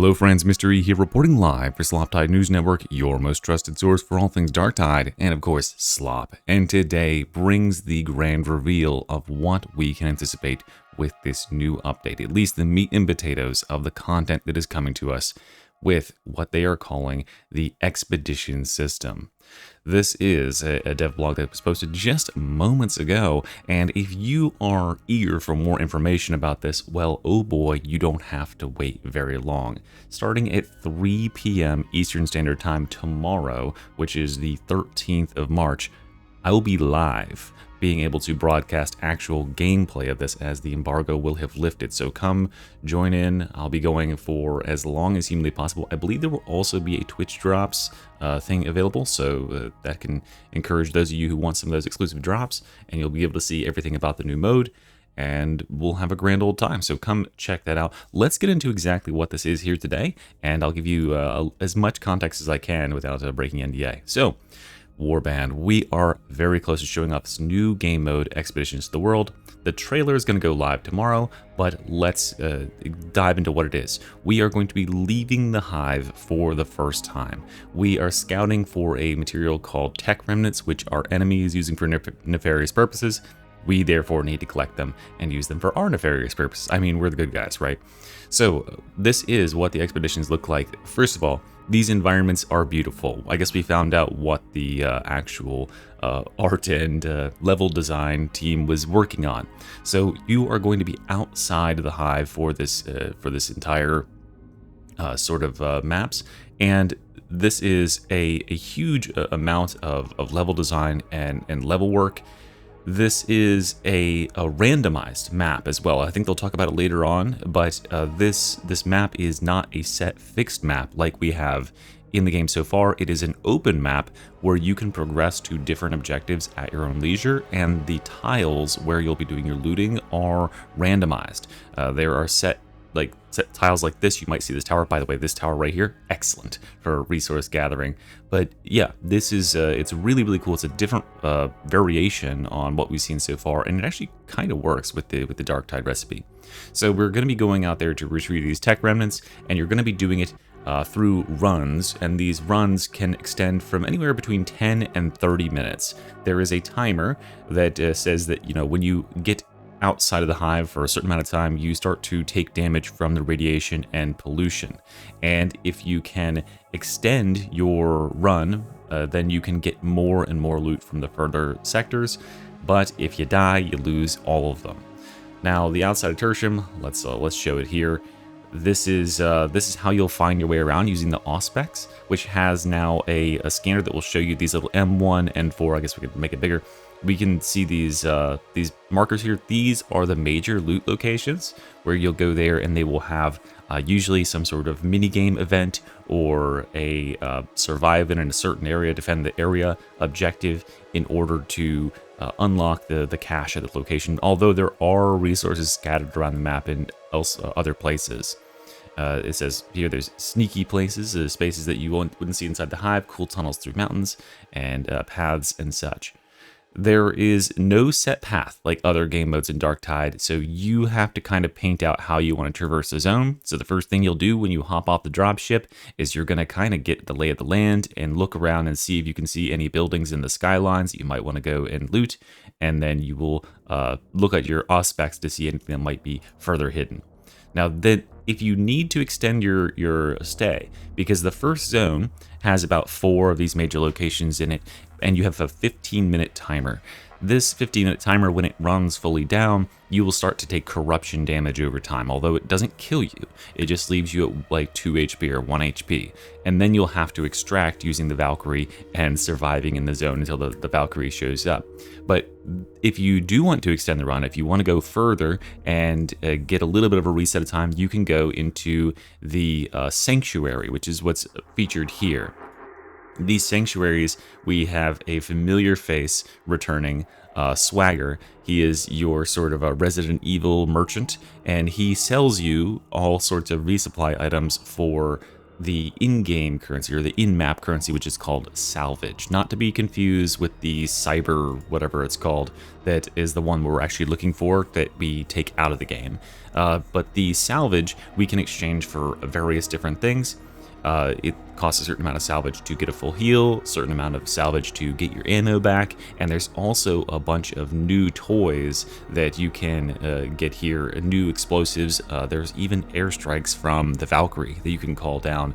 Hello friends, Mystery here reporting live for Sloptide News Network, your most trusted source for all things Darktide, and of course, Slop. And today brings the grand reveal of what we can anticipate with this new update, at least the meat and potatoes of the content that is coming to us with what they are calling the Expedition system. This is a dev blog that was posted just moments ago, and if you are eager for more information about this, well, oh boy, you don't have to wait very long. Starting at 3 p.m. Eastern Standard Time tomorrow, which is the 13th of March, I will be live, being able to broadcast actual gameplay of this as the embargo will have lifted. So come join in. I'll be going for as long as humanly possible. I believe there will also be a Twitch drops thing available, so that can encourage those of you who want some of those exclusive drops, and you'll be able to see everything about the new mode, and we'll have a grand old time. So come check that out. Let's get into exactly what this is here today, and I'll give you as much context as I can without breaking NDA. So, Warband, we are very close to showing off this new game mode, Expeditions to the World. The trailer is going to go live tomorrow, but let's dive into what it is. We are going to be leaving the hive for the first time. We are scouting for a material called tech remnants, which our enemy is using for nefarious purposes. We therefore need to collect them and use them for our nefarious purposes. I mean, we're the good guys, right? So this is what the expeditions look like. First of all, these environments are beautiful. I guess we found out what the actual art and level design team was working on. So you are going to be outside of the hive for this entire sort of maps, and this is a huge amount of level design and level work. This is a randomized map as well. I think they'll talk about it later on, but this map is not a set fixed map like we have in the game so far. It is an open map where you can progress to different objectives at your own leisure, and the tiles where you'll be doing your looting are randomized. There are set tiles like this. You might see this tower. By the way, this tower right here, excellent for resource gathering. But yeah, this is it's really, really cool. It's a different variation on what we've seen so far, and it actually kind of works with the Darktide recipe. So we're going to be going out there to retrieve these tech remnants, and you're going to be doing it through runs, and these runs can extend from anywhere between 10 and 30 minutes. There is a timer that says that, you know, when you get outside of the hive for a certain amount of time, you start to take damage from the radiation and pollution. And if you can extend your run, then you can get more and more loot from the further sectors. But if you die, you lose all of them. Now, the outside of Tertium, let's show it here. This is how you'll find your way around using the Auspex, which has now a scanner that will show you these little M1 and 4. I guess we could make it bigger. We can see these markers here. These are the major loot locations where you'll go there, and they will have usually some sort of mini game event or a survive in a certain area, defend the area objective in order to unlock the cache at the location. Although there are resources scattered around the map in other places. It says here there's sneaky places, spaces that you wouldn't see inside the hive, cool tunnels through mountains, and paths and such. There is no set path like other game modes in Darktide, so you have to kind of paint out how you want to traverse the zone. So the first thing you'll do when you hop off the dropship is you're going to kind of get the lay of the land and look around and see if you can see any buildings in the skylines that you might want to go and loot, and then you will look at your Auspex to see anything that might be further hidden. Now, then, if you need to extend your stay, because the first zone has about 4 of these major locations in it, and you have a 15-minute timer. This 15-minute timer, when it runs fully down, you will start to take corruption damage over time. Although it doesn't kill you, it just leaves you at like 2 HP or 1 HP. And then you'll have to extract using the Valkyrie and surviving in the zone until the Valkyrie shows up. But if you do want to extend the run, if you want to go further and get a little bit of a reset of time, you can go into the Sanctuary, which is what's featured here. These sanctuaries, we have a familiar face returning, Swagger. He is your sort of a Resident Evil merchant, and he sells you all sorts of resupply items for the in-game currency or the in-map currency, which is called salvage, not to be confused with the cyber whatever it's called that is the one we're actually looking for that we take out of the game. But the salvage we can exchange for various different things. It costs a certain amount of salvage to get a full heal, certain amount of salvage to get your ammo back, and there's also a bunch of new toys that you can get here, new explosives. There's even airstrikes from the Valkyrie that you can call down,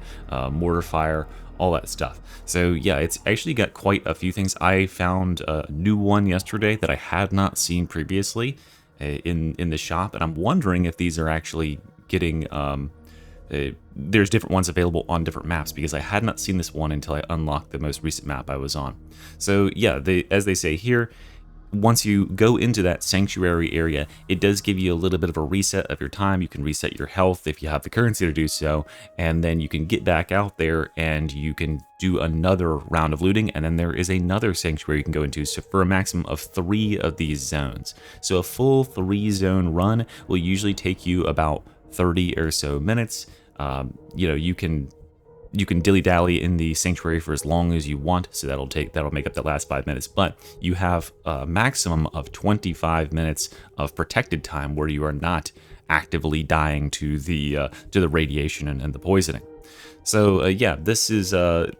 mortar fire, all that stuff. So yeah, it's actually got quite a few things. I found a new one yesterday that I had not seen previously in the shop, and I'm wondering if these are actually getting there's different ones available on different maps, because I had not seen this one until I unlocked the most recent map I was on. So yeah, as they say here, once you go into that sanctuary area, it does give you a little bit of a reset of your time. You can reset your health if you have the currency to do so, and then you can get back out there and you can do another round of looting, and then there is another sanctuary you can go into, so for a maximum of 3 of these zones. So a full 3-zone run will usually take you about 30 or so minutes. You can dilly-dally in the sanctuary for as long as you want, so that'll make up the last 5 minutes, but you have a maximum of 25 minutes of protected time where you are not actively dying to the radiation and the poisoning. So yeah, this is a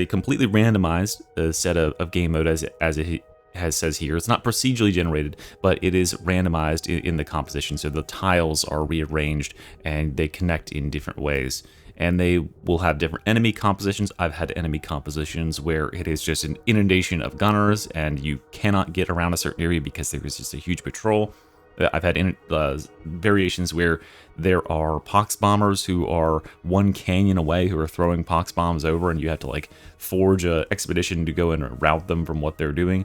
completely randomized set of game mode as it says here. It's not procedurally generated, but it is randomized in the composition, so the tiles are rearranged and they connect in different ways, and they will have different enemy compositions. I've had enemy compositions where it is just an inundation of gunners and you cannot get around a certain area because there is just a huge patrol. I've had variations where there are pox bombers who are 1 canyon away who are throwing pox bombs over, and you have to like forge a expedition to go and route them from what they're doing.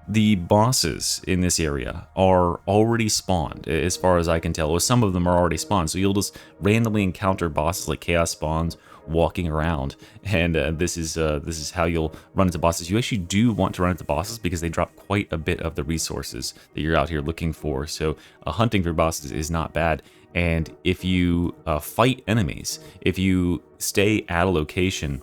The bosses in this area are already spawned, as far as I can tell. Well, some of them are already spawned, so you'll just randomly encounter bosses like chaos spawns walking around, and this is how you'll run into bosses. You actually do want to run into bosses because they drop quite a bit of the resources that you're out here looking for. So hunting for bosses is not bad. And if you fight enemies, if you stay at a location,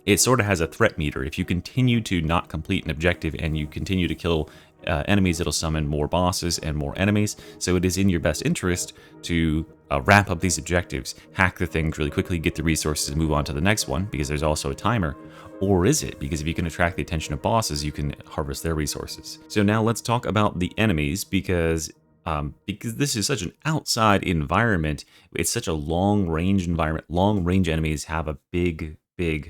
it sort of has a threat meter. If you continue to not complete an objective and you continue to kill enemies, it'll summon more bosses and more enemies. So it is in your best interest to wrap up these objectives, hack the things really quickly, get the resources, and move on to the next one, because there's also a timer. Or is it? Because if you can attract the attention of bosses, you can harvest their resources. So now let's talk about the enemies, because this is such an outside environment. It's such a long-range environment. Long-range enemies have a big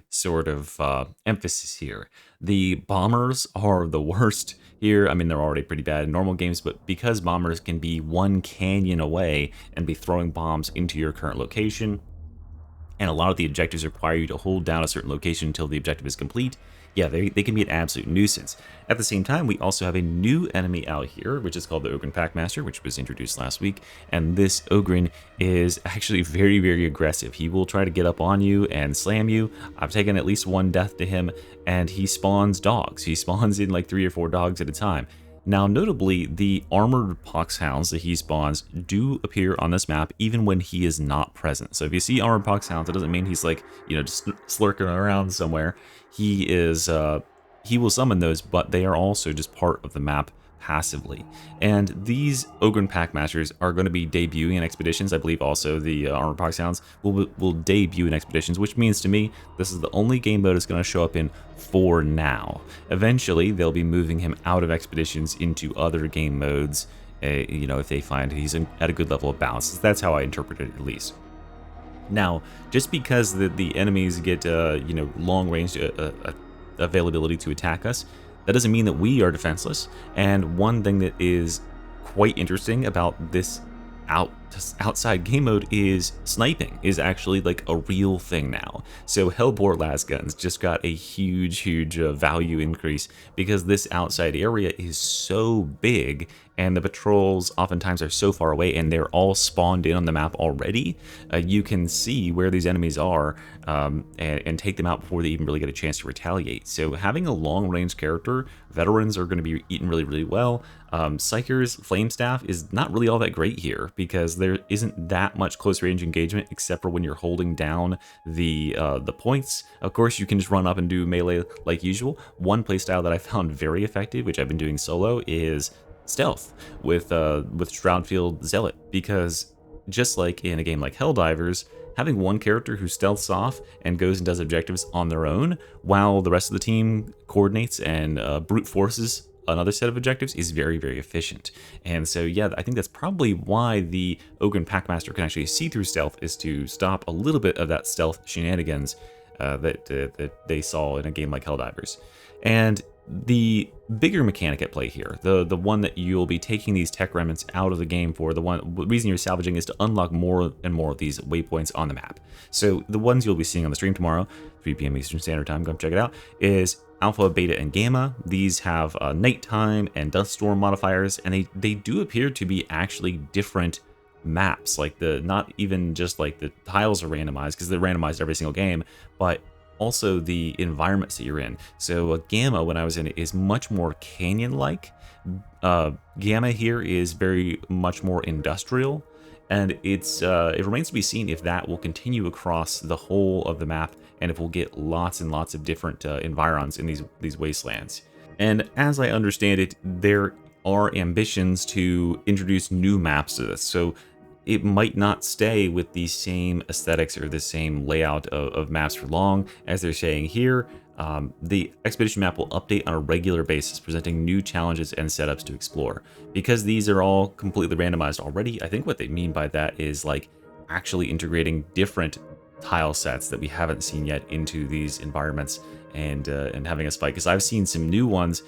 sort of emphasis here. The bombers are the worst here. I mean, they're already pretty bad in normal games, but because bombers can be 1 canyon away and be throwing bombs into your current location, and a lot of the objectives require you to hold down a certain location until the objective is complete, yeah, they can be an absolute nuisance. At the same time, we also have a new enemy out here, which is called the Ogryn Packmaster, which was introduced last week. And this Ogryn is actually very aggressive. He will try to get up on you and slam you. I've taken at least 1 death to him, and he spawns dogs. He spawns in like 3 or 4 dogs at a time. Now, notably, the armored poxhounds that he spawns do appear on this map even when he is not present. So if you see armored poxhounds, it doesn't mean he's like, just slurking around somewhere. He will summon those, but they are also just part of the map passively. And these Ogryn Packmasters are going to be debuting in expeditions. I believe also the armored poxhounds will debut in expeditions, which means to me this is the only game mode it's going to show up in for now. Eventually, they'll be moving him out of expeditions into other game modes, if they find he's at a good level of balance. That's how I interpret it, at least. Now, just because the enemies get long range availability to attack us, that doesn't mean that we are defenseless. And one thing that is quite interesting about this outside game mode is sniping is actually like a real thing now. So Hellbore lasguns just got a huge value increase because this outside area is so big, and the patrols oftentimes are so far away, and they're all spawned in on the map already. You can see where these enemies are and take them out before they even really get a chance to retaliate. So having a long-range character, veterans are going to be eaten really well. Psyker's Flame Staff is not really all that great here because there isn't that much close range engagement except for when you're holding down the points. Of course, you can just run up and do melee like usual. One playstyle that I found very effective, which I've been doing solo, is stealth with Shroudfield Zealot, because just like in a game like Helldivers, having one character who stealths off and goes and does objectives on their own while the rest of the team coordinates and brute forces another set of objectives is very, very efficient. And so, yeah, I think that's probably why the Ogren Packmaster can actually see through stealth, is to stop a little bit of that stealth shenanigans that they saw in a game like Helldivers. And the bigger mechanic at play here, the one that you'll be taking these tech remnants out of the game for, the reason you're salvaging is to unlock more and more of these waypoints on the map. So the ones you'll be seeing on the stream tomorrow, 3 p.m. Eastern Standard Time, go check it out, is Alpha, Beta, and Gamma. These have nighttime and dust storm modifiers, and they do appear to be actually different maps. Like not even just like the tiles are randomized, because they're randomized every single game, but also the environments that you're in. So Gamma, when I was in it, is much more canyon-like. Gamma here is very much more industrial, and it remains to be seen if that will continue across the whole of the map, and if we'll get lots and lots of different environs in these wastelands. And as I understand it, there are ambitions to introduce new maps to this, so it might not stay with the same aesthetics or the same layout of maps for long. As they're saying here, the expedition map will update on a regular basis, presenting new challenges and setups to explore. Because these are all completely randomized already, I think what they mean by that is like actually integrating different tile sets that we haven't seen yet into these environments, and having us fight. Because I've seen some new ones,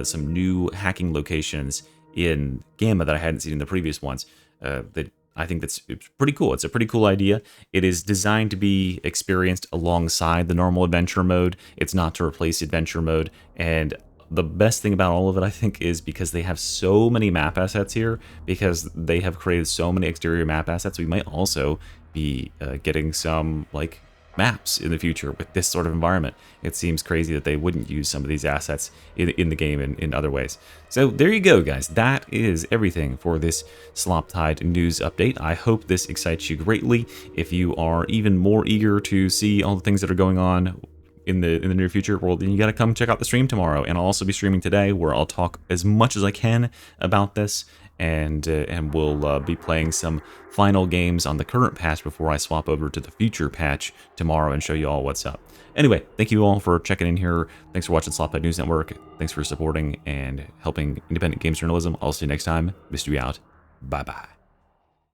some new hacking locations in Gamma that I hadn't seen in the previous ones. That I think it's pretty cool. It's a pretty cool idea. It is designed to be experienced alongside the normal adventure mode. It's not to replace adventure mode. And the best thing about all of it, I think, is because they have so many map assets here, because they have created so many exterior map assets, we might also be getting some like maps in the future with this sort of environment. It seems crazy that they wouldn't use some of these assets in the game in other ways. So there you go, guys. That is everything for this Sloptide news update. I hope this excites you greatly. If you are even more eager to see all the things that are going on in the near future, well, then you got to come check out the stream tomorrow. And I'll also be streaming today, where I'll talk as much as I can about this, and we'll be playing some final games on the current patch before I swap over to the future patch tomorrow and show you all what's up. Anyway, thank you all for checking in here. Thanks for watching Sloptide News Network. Thanks for supporting and helping independent games journalism. I'll see you next time. Missed you out. Bye-bye.